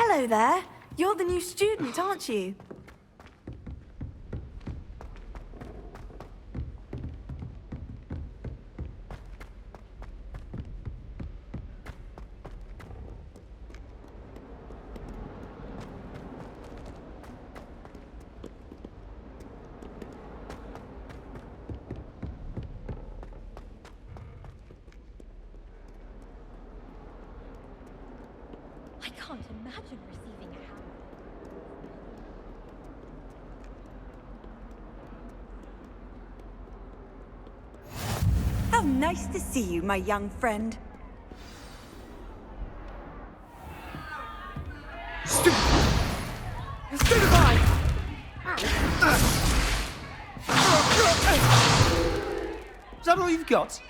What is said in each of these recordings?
Hello there. You're the new student, aren't you? I can't imagine receiving a hammer. How nice to see you, my young friend. Stupefy! Is that all you've got?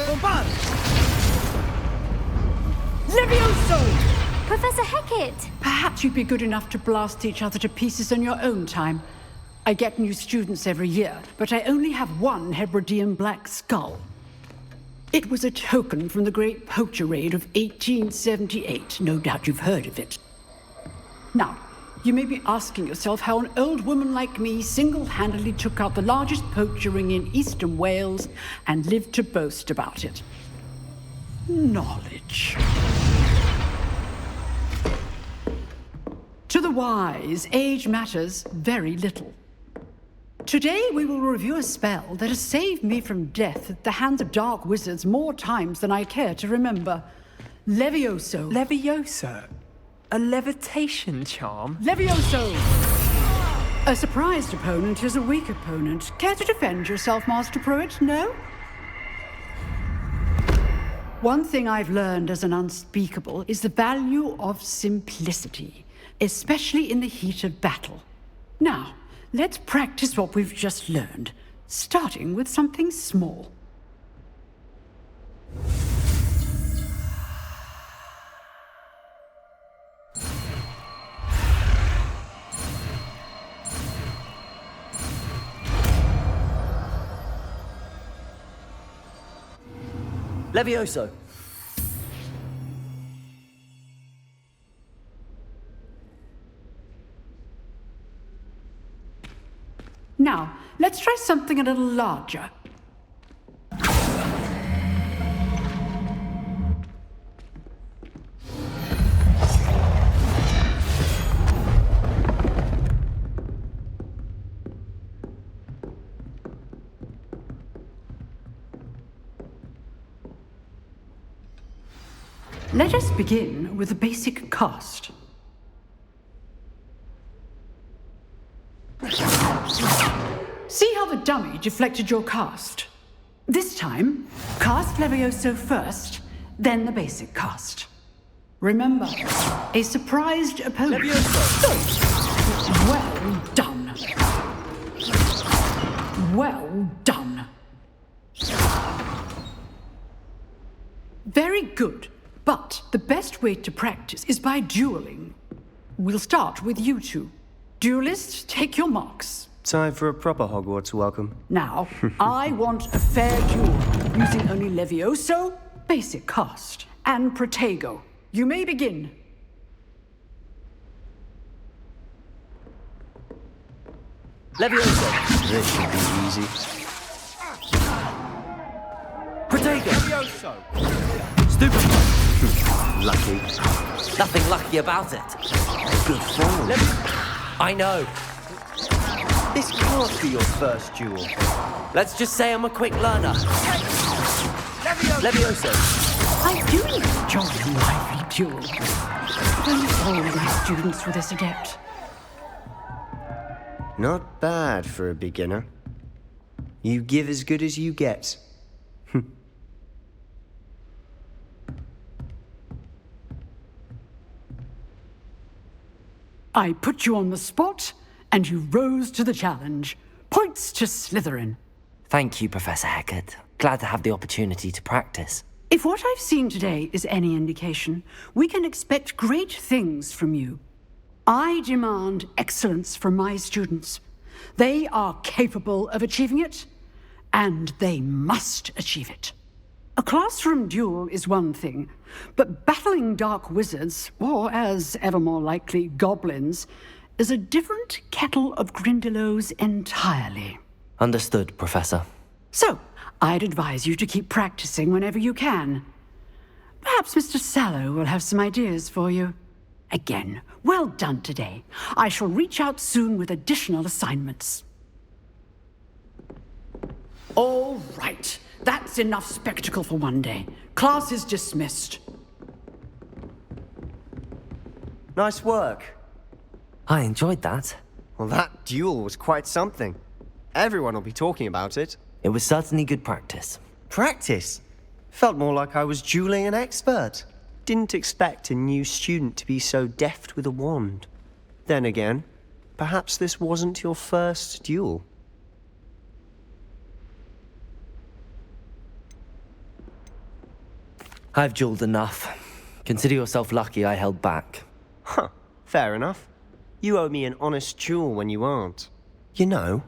Bombard! Levioso! Professor Hecat! Perhaps you'd be good enough to blast each other to pieces in your own time. I get new students every year, but I only have one Hebridean black skull. It was a token from the Great Poacher Raid of 1878. No doubt you've heard of it. Now, you may be asking yourself how an old woman like me single-handedly took out the largest poacher ring in eastern Wales and lived to boast about it. Knowledge. To the wise, age matters very little. Today we will review a spell that has saved me from death at the hands of dark wizards more times than I care to remember. Levioso. Levioso? A levitation charm? Levioso! A surprised opponent is a weak opponent. Care to defend yourself, Master Pruitt? No? One thing I've learned as an unspeakable is the value of simplicity, especially in the heat of battle. Now, let's practice what we've just learned, starting with something small. Levioso. Now, let's try something a little larger. Let us begin with the basic cast. See how the dummy deflected your cast? This time, cast Levioso first, then the basic cast. Remember, a surprised opponent. Levioso! Well done. Well done. Very good. But the best way to practice is by dueling. We'll start with you two. Duelists, take your marks. Time for a proper Hogwarts welcome. Now, I want a fair duel, using only Levioso, basic cast, and Protego. You may begin. Levioso. This should be easy. Protego. Levioso! Stupid. Lucky. Nothing lucky about it. Good form. I know. This can't be your first duel. Let's just say I'm a quick learner. Levioso. I do enjoy a lively duel. Almost all of my students were this adept. Not bad for a beginner. You give as good as you get. I put you on the spot, and you rose to the challenge. Points to Slytherin. Thank you, Professor Hecat. Glad to have the opportunity to practice. If what I've seen today is any indication, we can expect great things from you. I demand excellence from my students. They are capable of achieving it, and they must achieve it. A classroom duel is one thing, but battling dark wizards, or as ever more likely, goblins, is a different kettle of grindylows entirely. Understood, Professor. So, I'd advise you to keep practicing whenever you can. Perhaps Mr. Sallow will have some ideas for you. Again, well done today. I shall reach out soon with additional assignments. All right. That's enough spectacle for one day. Class is dismissed. Nice work. I enjoyed that. Well, that duel was quite something. Everyone will be talking about it. It was certainly good practice. Practice? Felt more like I was dueling an expert. Didn't expect a new student to be so deft with a wand. Then again, perhaps this wasn't your first duel. I've dueled enough. Consider yourself lucky I held back. Huh, fair enough. You owe me an honest duel when you aren't. You know,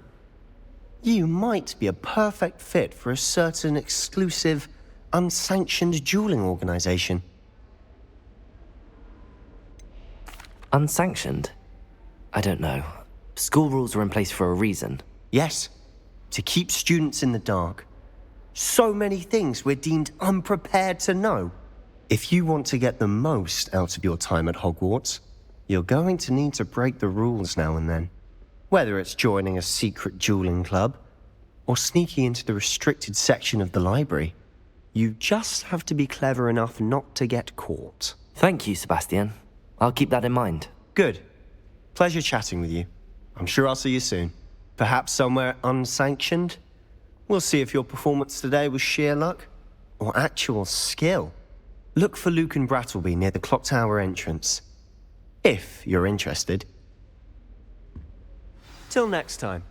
you might be a perfect fit for a certain exclusive, unsanctioned dueling organization. Unsanctioned? I don't know. School rules are in place for a reason. Yes, to keep students in the dark. So many things we're deemed unprepared to know. If you want to get the most out of your time at Hogwarts, you're going to need to break the rules now and then. Whether it's joining a secret dueling club, or sneaking into the restricted section of the library, you just have to be clever enough not to get caught. Thank you, Sebastian. I'll keep that in mind. Good. Pleasure chatting with you. I'm sure I'll see you soon. Perhaps somewhere unsanctioned? We'll see if your performance today was sheer luck or actual skill. Look for Luke and Brattleby near the clock tower entrance. If you're interested. Till next time.